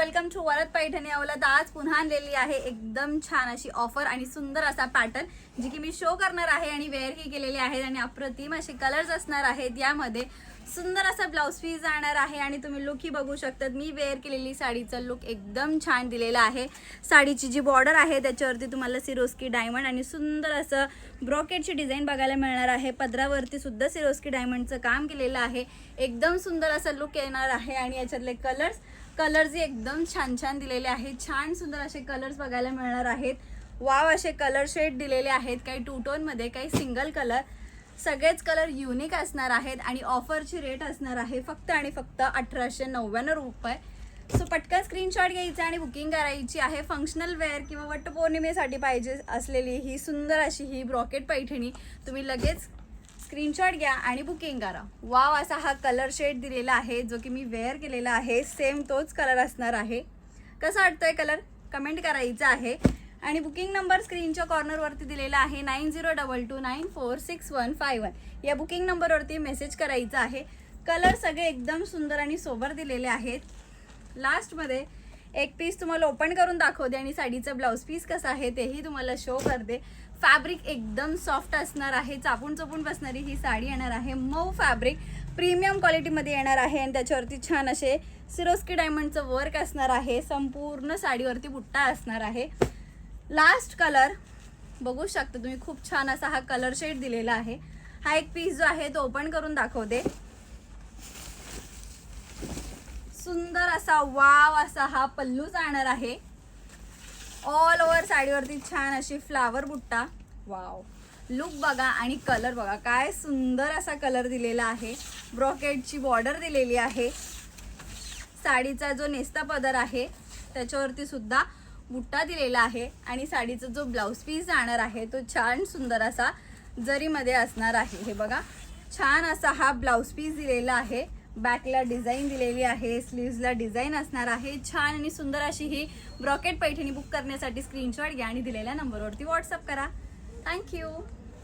Welcome to Varad Paithani अवलद। आज पुन्हा आणलेली आहे एकदम छान अशी ऑफर आणि सुंदर असा पॅटर्न जी की मी शो करणार आहे आणि वेअर ही केलेली आहे आणि अप्रतिम असे कलर्स असणार आहेत। यामध्ये सुंदर असा ब्लाउज पीस जाणार आहे आणि तुम्ही लुक ही बघू शकतात। मी वेअर केलेली साडीचा लुक एकदम छान दिलेला आहे। साडीची जी बॉर्डर आहे त्याच्यावरती तुम्हाला सिरोस्की डायमंड आणि सुंदर असं ब्रॉकेटची डिझाइन बघायला मिळणार आहे। पदरावरती सुद्धा सिरोस्की डायमंडचं काम केलेलं आहे। एकदम सुंदर असा लुक येणार आहे आणि याच्यातले कलर्स एकदम छान छान दिलेले आहेत। छान सुंदर असे कलर्स बघायला मिळणार आहेत। वाव असे कलर शेड दिलेले आहेत, काही टू टोन मध्ये, काही सिंगल कलर, सगळेच कलर युनिक असणार आहेत आणि ऑफरची रेट असणार आहे फक्त आणि फक्त 1899 रुपये। सो पटकन स्क्रीनशॉट घ्यायचा आणि बुकिंग करायची आहे। फंक्शनल वेअर किंवा वटपौर्णिमेसाठी पाहिजे असलेली ही सुंदर अशी ही ब्रॉकेट पैठणी तुम्ही लगेच स्क्रीनशॉट घ्या आणि बुकिंग करा। वाव असा हा कलर शेड दिलेला आहे जो की मी वेअर केलेला आहे। सेम तोच कलर असणार आहे। कसा वाटतोय कलर कमेंट करायचा आहे आणि बुकिंग नंबर स्क्रीनच्या कॉर्नरवरती दिलेला आहे 9022946151। या बुकिंग नंबरवरती मेसेज करायचा आहे। कलर सगळे एकदम सुंदर आणि सोबर दिलेले आहेत। लास्टमध्ये एक पीस तुम्हाला ओपन करून दाखवते आणि साडीचा ब्लाउज पीस कसा आहे तेही तुम्हाला शो करते। फॅब्रिक एकदम सॉफ्ट असणार आहे, चापून चपून बसणारी ही साडी येणार आहे। मऊ फॅब्रिक प्रीमियम क्वालिटीमध्ये येणार आहे आणि त्याच्यावरती छान असे सिरोस्की डायमंडचं वर्क असणार आहे। संपूर्ण साडीवरती बुट्टा असणार आहे। लास्ट कलर बघू शकता तुम्ही, खूप छान असा हा कलर शेड दिलेला आहे। हा एक पीस जो आहे तो ओपन करून दाखवते। सुंदर असा वाव असा हा पल्लू जाणार आहे। ऑल ओव्हर साडीवरती छान अशी फ्लावर बुट्टा। वाव लुक बघा आणि कलर बघा, काय सुंदर असा कलर दिलेला आहे। ब्रॉकेटची बॉर्डर दिलेली आहे। साडीचा जो नेस्ता पदर आहे त्याच्यावरती सुद्धा बुट्टा दिलेला आहे आणि साडीचा जो ब्लाउज पीस जाणार आहे तो छान सुंदर असा जरीमध्ये असणार आहे। हे बघा छान असा हा ब्लाउज पीस दिलेला आहे। बॅकला डिझाईन दिलेली आहे, स्लीव्सला डिझाईन असणार आहे। छान आणि सुंदर अशी ही ब्रॉकेट पैठणी बुक करण्यासाठी स्क्रीनशॉट घ्या आणि दिलेल्या नंबरवरती व्हॉट्सअप करा। थँक्यू।